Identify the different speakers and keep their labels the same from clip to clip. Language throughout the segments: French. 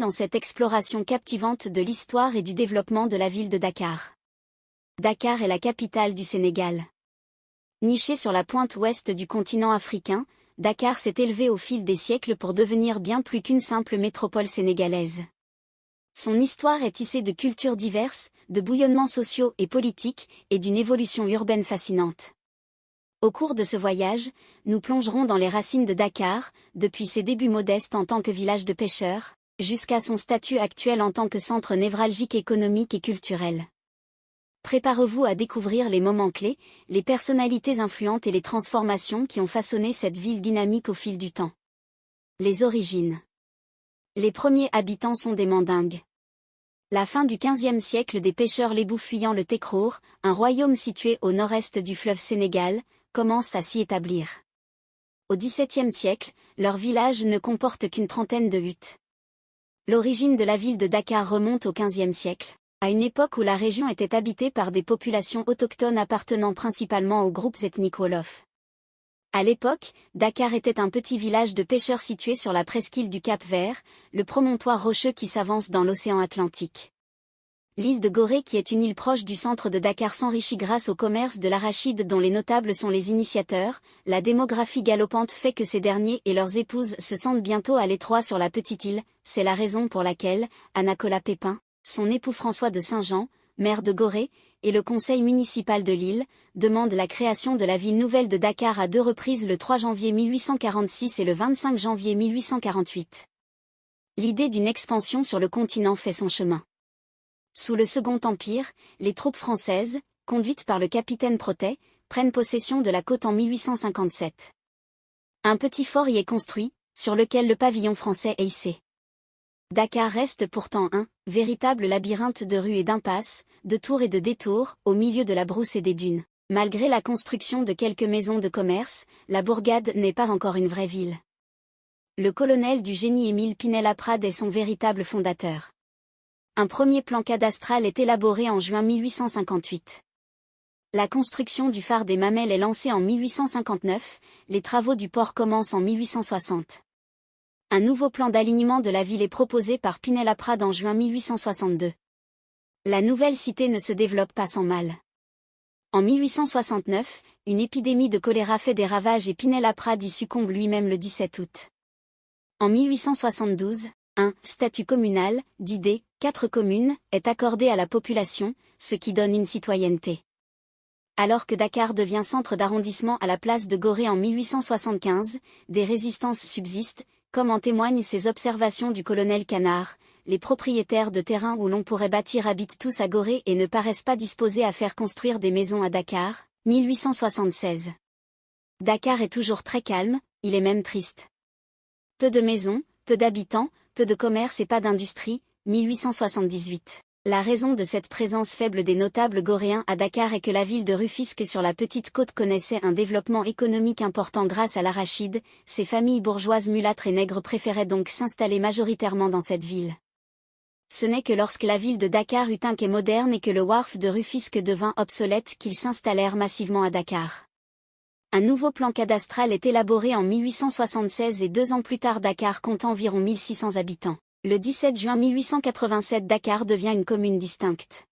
Speaker 1: dans cette exploration captivante de l'histoire et du développement de la ville de Dakar. Dakar est la capitale du Sénégal. Nichée sur la pointe ouest du continent africain, Dakar s'est élevée au fil des siècles pour devenir bien plus qu'une simple métropole sénégalaise. Son histoire est tissée de cultures diverses, de bouillonnements sociaux et politiques, et d'une évolution urbaine fascinante. Au cours de ce voyage, nous plongerons dans les racines de Dakar, depuis ses débuts modestes en tant que village de pêcheurs, jusqu'à son statut actuel en tant que centre névralgique économique et culturel. Préparez-vous à découvrir les moments clés, les personnalités influentes et les transformations qui ont façonné cette ville dynamique au fil du temps. Les origines. Les premiers habitants sont des Mandingues. La fin du XVe siècle des pêcheurs lébous fuyant le Tekrour, un royaume situé au nord-est du fleuve Sénégal, commence à s'y établir. Au XVIIe siècle, leur village ne comporte qu'une trentaine de huttes. L'origine de la ville de Dakar remonte au XVe siècle, à une époque où la région était habitée par des populations autochtones appartenant principalement aux groupes ethniques Wolof. À l'époque, Dakar était un petit village de pêcheurs situé sur la presqu'île du Cap-Vert, le promontoire rocheux qui s'avance dans l'océan Atlantique. L'île de Gorée, qui est une île proche du centre de Dakar, s'enrichit grâce au commerce de l'arachide dont les notables sont les initiateurs. La démographie galopante fait que ces derniers et leurs épouses se sentent bientôt à l'étroit sur la petite île, c'est la raison pour laquelle Anna-Cola Pépin, son époux François de Saint-Jean, maire de Gorée, et le conseil municipal de l'île, demandent la création de la ville nouvelle de Dakar à deux reprises le 3 janvier 1846 et le 25 janvier 1848. L'idée d'une expansion sur le continent fait son chemin. Sous le Second Empire, les troupes françaises, conduites par le capitaine Protet, prennent possession de la côte en 1857. Un petit fort y est construit, sur lequel le pavillon français est hissé. Dakar reste pourtant un véritable labyrinthe de rues et d'impasses, de tours et de détours, au milieu de la brousse et des dunes. Malgré la construction de quelques maisons de commerce, la bourgade n'est pas encore une vraie ville. Le colonel du génie Émile Pinel-Laprade est son véritable fondateur. Un premier plan cadastral est élaboré en juin 1858. La construction du phare des Mamelles est lancée en 1859, les travaux du port commencent en 1860. Un nouveau plan d'alignement de la ville est proposé par Pinel-Laprade en juin 1862. La nouvelle cité ne se développe pas sans mal. En 1869, une épidémie de choléra fait des ravages et Pinel-Laprade y succombe lui-même le 17 août. En 1872, un statut communal, dit des 4 communes, est accordé à la population, ce qui donne une citoyenneté. Alors que Dakar devient centre d'arrondissement à la place de Gorée en 1875, des résistances subsistent, comme en témoignent ces observations du colonel Canard. Les propriétaires de terrains où l'on pourrait bâtir habitent tous à Gorée et ne paraissent pas disposés à faire construire des maisons à Dakar, 1876. Dakar est toujours très calme, il est même triste. Peu de maisons, peu d'habitants, peu de commerce et pas d'industrie, 1878. La raison de cette présence faible des notables goréens à Dakar est que la ville de Rufisque sur la petite côte connaissait un développement économique important grâce à l'arachide, ces familles bourgeoises mulâtres et nègres préféraient donc s'installer majoritairement dans cette ville. Ce n'est que lorsque la ville de Dakar eut un quai moderne et que le wharf de Rufisque devint obsolète qu'ils s'installèrent massivement à Dakar. Un nouveau plan cadastral est élaboré en 1876 et 2 ans plus tard Dakar compte environ 1600 habitants. Le 17 juin 1887 Dakar devient une commune distincte.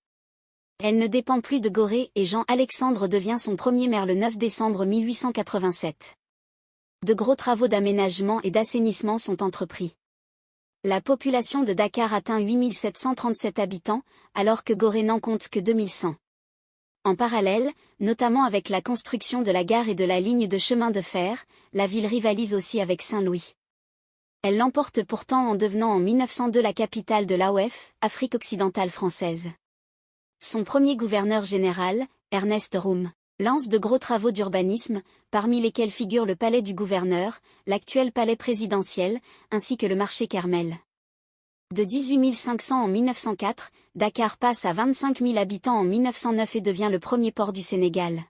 Speaker 1: Elle ne dépend plus de Gorée et Jean-Alexandre devient son premier maire le 9 décembre 1887. De gros travaux d'aménagement et d'assainissement sont entrepris. La population de Dakar atteint 8737 habitants, alors que Gorée n'en compte que 2100. En parallèle, notamment avec la construction de la gare et de la ligne de chemin de fer, la ville rivalise aussi avec Saint-Louis. Elle l'emporte pourtant en devenant en 1902 la capitale de l'AOF, Afrique occidentale française. Son premier gouverneur général, Ernest Roume, lance de gros travaux d'urbanisme, parmi lesquels figure le palais du gouverneur, l'actuel palais présidentiel, ainsi que le marché Kermel. De 18 500 en 1904, Dakar passe à 25 000 habitants en 1909 et devient le premier port du Sénégal.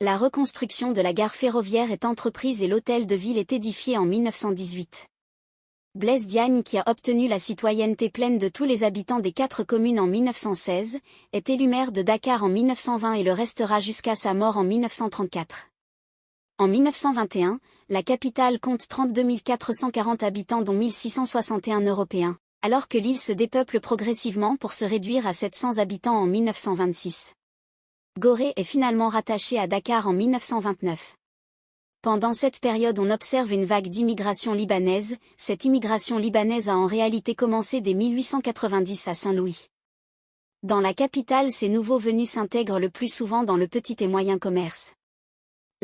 Speaker 1: La reconstruction de la gare ferroviaire est entreprise et l'hôtel de ville est édifié en 1918. Blaise Diagne, qui a obtenu la citoyenneté pleine de tous les habitants des 4 communes en 1916, est élu maire de Dakar en 1920 et le restera jusqu'à sa mort en 1934. En 1921, la capitale compte 32 440 habitants dont 1661 Européens. alors que l'île se dépeuple progressivement pour se réduire à 700 habitants en 1926. Gorée est finalement rattachée à Dakar en 1929. Pendant cette période on observe une vague d'immigration libanaise, cette immigration libanaise a en réalité commencé dès 1890 à Saint-Louis. Dans la capitale, ces nouveaux venus s'intègrent le plus souvent dans le petit et moyen commerce.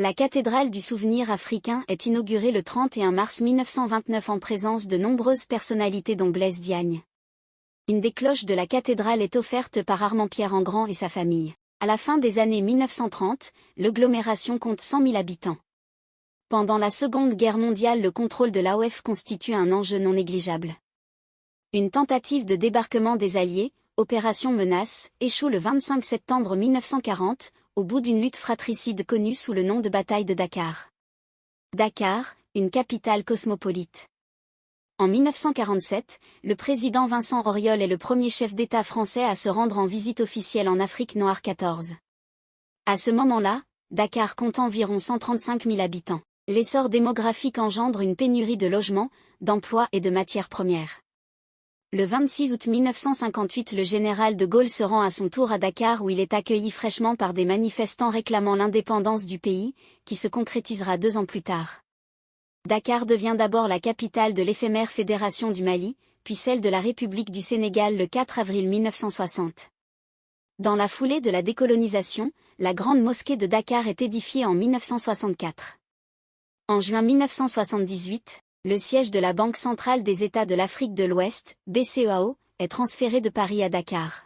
Speaker 1: La cathédrale du souvenir africain est inaugurée le 31 mars 1929 en présence de nombreuses personnalités dont Blaise Diagne. Une des cloches de la cathédrale est offerte par Armand-Pierre Engrand et sa famille. À la fin des années 1930, l'agglomération compte 100 000 habitants. Pendant la Seconde Guerre mondiale, le contrôle de l'AOF constitue un enjeu non négligeable. Une tentative de débarquement des Alliés, Opération Menace, échoue le 25 septembre 1940, au bout d'une lutte fratricide connue sous le nom de bataille de Dakar. Dakar, une capitale cosmopolite. En 1947, le président Vincent Auriol est le premier chef d'État français à se rendre en visite officielle en Afrique noire 14. À ce moment-là, Dakar compte environ 135 000 habitants. L'essor démographique engendre une pénurie de logements, d'emplois et de matières premières. Le 26 août 1958, le général de Gaulle se rend à son tour à Dakar où il est accueilli fraîchement par des manifestants réclamant l'indépendance du pays, qui se concrétisera 2 ans plus tard. Dakar devient d'abord la capitale de l'éphémère Fédération du Mali, puis celle de la République du Sénégal le 4 avril 1960. Dans la foulée de la décolonisation, la grande mosquée de Dakar est édifiée en 1964. En juin 1978, le siège de la Banque centrale des États de l'Afrique de l'Ouest, BCEAO, est transféré de Paris à Dakar.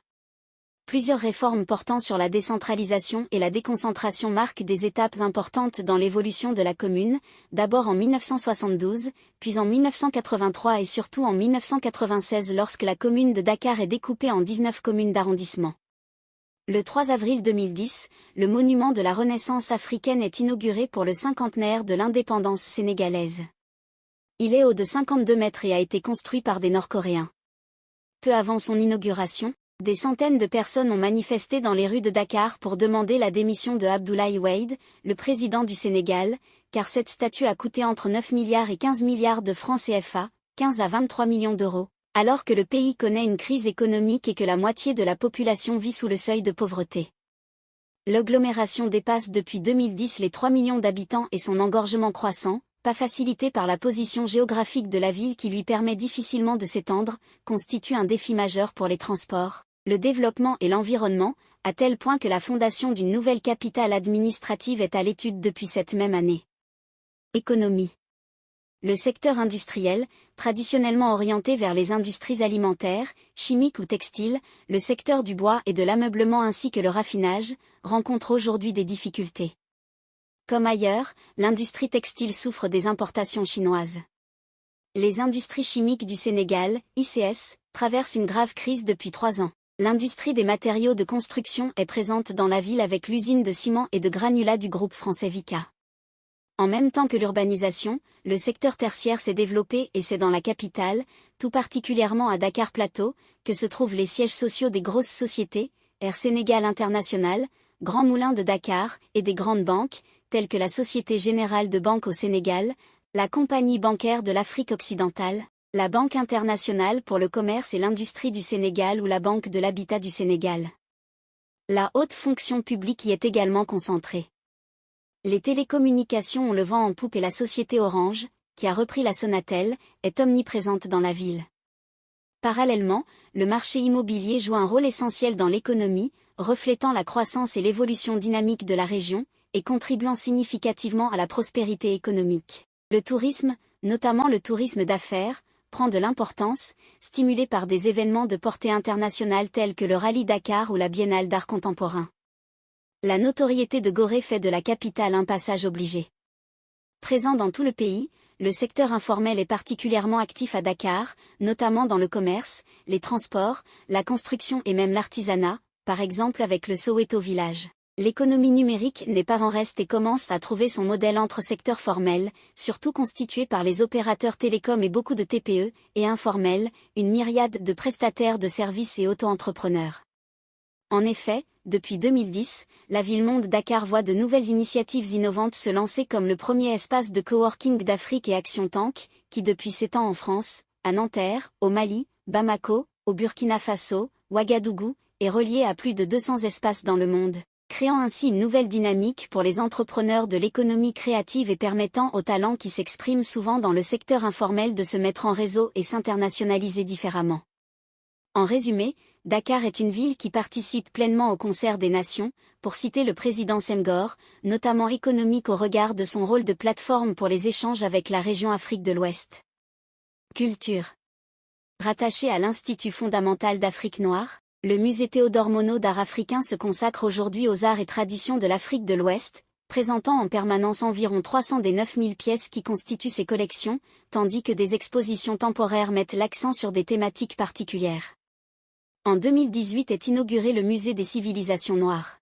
Speaker 1: Plusieurs réformes portant sur la décentralisation et la déconcentration marquent des étapes importantes dans l'évolution de la commune, d'abord en 1972, puis en 1983 et surtout en 1996 lorsque la commune de Dakar est découpée en 19 communes d'arrondissement. Le 3 avril 2010, le monument de la Renaissance africaine est inauguré pour le cinquantenaire de l'indépendance sénégalaise. Il est haut de 52 mètres et a été construit par des Nord-Coréens. Peu avant son inauguration, des centaines de personnes ont manifesté dans les rues de Dakar pour demander la démission de Abdoulaye Wade, le président du Sénégal, car cette statue a coûté entre 9 milliards et 15 milliards de francs CFA, 15 à 23 millions d'euros, alors que le pays connaît une crise économique et que la moitié de la population vit sous le seuil de pauvreté. L'agglomération dépasse depuis 2010 les 3 millions d'habitants et son engorgement croissant, pas facilité par la position géographique de la ville qui lui permet difficilement de s'étendre, constitue un défi majeur pour les transports, le développement et l'environnement, à tel point que la fondation d'une nouvelle capitale administrative est à l'étude depuis cette même année. Économie. Le secteur industriel, traditionnellement orienté vers les industries alimentaires, chimiques ou textiles, le secteur du bois et de l'ameublement ainsi que le raffinage, rencontre aujourd'hui des difficultés. Comme ailleurs, l'industrie textile souffre des importations chinoises. Les industries chimiques du Sénégal, ICS, traversent une grave crise depuis 3 ans. L'industrie des matériaux de construction est présente dans la ville avec l'usine de ciment et de granulats du groupe français Vicat. En même temps que l'urbanisation, le secteur tertiaire s'est développé et c'est dans la capitale, tout particulièrement à Dakar Plateau, que se trouvent les sièges sociaux des grosses sociétés, Air Sénégal International, Grand Moulin de Dakar, et des grandes banques, telles que la Société Générale de Banque au Sénégal, la Compagnie bancaire de l'Afrique occidentale, la Banque internationale pour le commerce et l'industrie du Sénégal ou la Banque de l'habitat du Sénégal. La haute fonction publique y est également concentrée. Les télécommunications ont le vent en poupe et la société Orange, qui a repris la Sonatel, est omniprésente dans la ville. Parallèlement, le marché immobilier joue un rôle essentiel dans l'économie, reflétant la croissance et l'évolution dynamique de la région, et contribuant significativement à la prospérité économique. Le tourisme, notamment le tourisme d'affaires, prend de l'importance, stimulé par des événements de portée internationale tels que le Rallye Dakar ou la Biennale d'art contemporain. La notoriété de Gorée fait de la capitale un passage obligé. Présent dans tout le pays, le secteur informel est particulièrement actif à Dakar, notamment dans le commerce, les transports, la construction et même l'artisanat, par exemple avec le Soweto Village. L'économie numérique n'est pas en reste et commence à trouver son modèle entre secteurs formels, surtout constitués par les opérateurs télécoms et beaucoup de TPE, et informels, une myriade de prestataires de services et auto-entrepreneurs. En effet, depuis 2010, la ville-monde Dakar voit de nouvelles initiatives innovantes se lancer comme le premier espace de coworking d'Afrique et Action Tank, qui depuis s'étend en France, à Nanterre, au Mali, Bamako, au Burkina Faso, Ouagadougou, est reliée à plus de 200 espaces dans le monde, créant ainsi une nouvelle dynamique pour les entrepreneurs de l'économie créative et permettant aux talents qui s'expriment souvent dans le secteur informel de se mettre en réseau et s'internationaliser différemment. En résumé, Dakar est une ville qui participe pleinement au concert des nations, pour citer le président Senghor, notamment économique au regard de son rôle de plateforme pour les échanges avec la région Afrique de l'Ouest. Culture. Rattaché à l'Institut fondamental d'Afrique noire, le musée Théodore Monod d'art africain se consacre aujourd'hui aux arts et traditions de l'Afrique de l'Ouest, présentant en permanence environ 300 des 9000 pièces qui constituent ses collections, tandis que des expositions temporaires mettent l'accent sur des thématiques particulières. En 2018 est inauguré le musée des civilisations noires.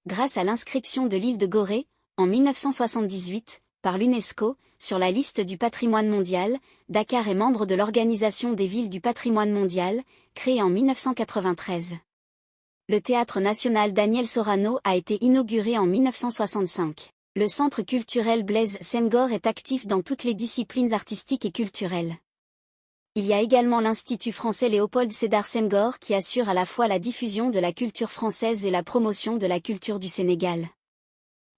Speaker 1: Grâce à l'inscription de l'île de Gorée, en 1978, par l'UNESCO, sur la liste du patrimoine mondial, Dakar est membre de l'Organisation des villes du patrimoine mondial, créée en 1993. Le Théâtre national Daniel Sorano a été inauguré en 1965. Le Centre culturel Blaise Senghor est actif dans toutes les disciplines artistiques et culturelles. Il y a également l'Institut français Léopold Sédar Senghor qui assure à la fois la diffusion de la culture française et la promotion de la culture du Sénégal.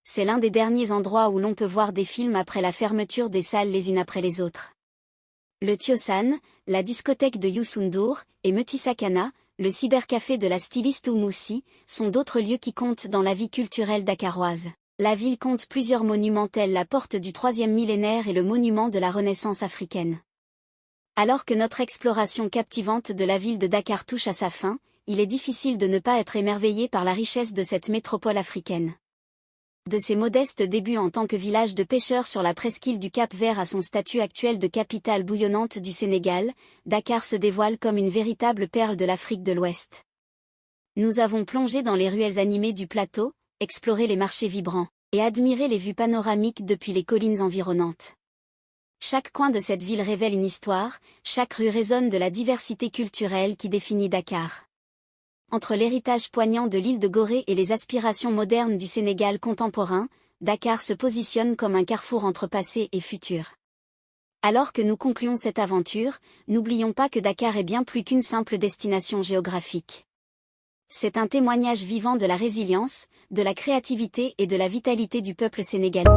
Speaker 1: C'est l'un des derniers endroits où l'on peut voir des films après la fermeture des salles les unes après les autres. Le Tiosan, la discothèque de Youssou N'Dour, et Metisakana, le cybercafé de la styliste Oumoussi, sont d'autres lieux qui comptent dans la vie culturelle dakaroise. La ville compte plusieurs monuments tels la porte du 3e millénaire et le monument de la Renaissance africaine. Alors que notre exploration captivante de la ville de Dakar touche à sa fin, il est difficile de ne pas être émerveillé par la richesse de cette métropole africaine. De ses modestes débuts en tant que village de pêcheurs sur la presqu'île du Cap-Vert à son statut actuel de capitale bouillonnante du Sénégal, Dakar se dévoile comme une véritable perle de l'Afrique de l'Ouest. Nous avons plongé dans les ruelles animées du plateau, exploré les marchés vibrants, et admiré les vues panoramiques depuis les collines environnantes. Chaque coin de cette ville révèle une histoire, chaque rue résonne de la diversité culturelle qui définit Dakar. Entre l'héritage poignant de l'île de Gorée et les aspirations modernes du Sénégal contemporain, Dakar se positionne comme un carrefour entre passé et futur. Alors que nous concluons cette aventure, n'oublions pas que Dakar est bien plus qu'une simple destination géographique. C'est un témoignage vivant de la résilience, de la créativité et de la vitalité du peuple sénégalais.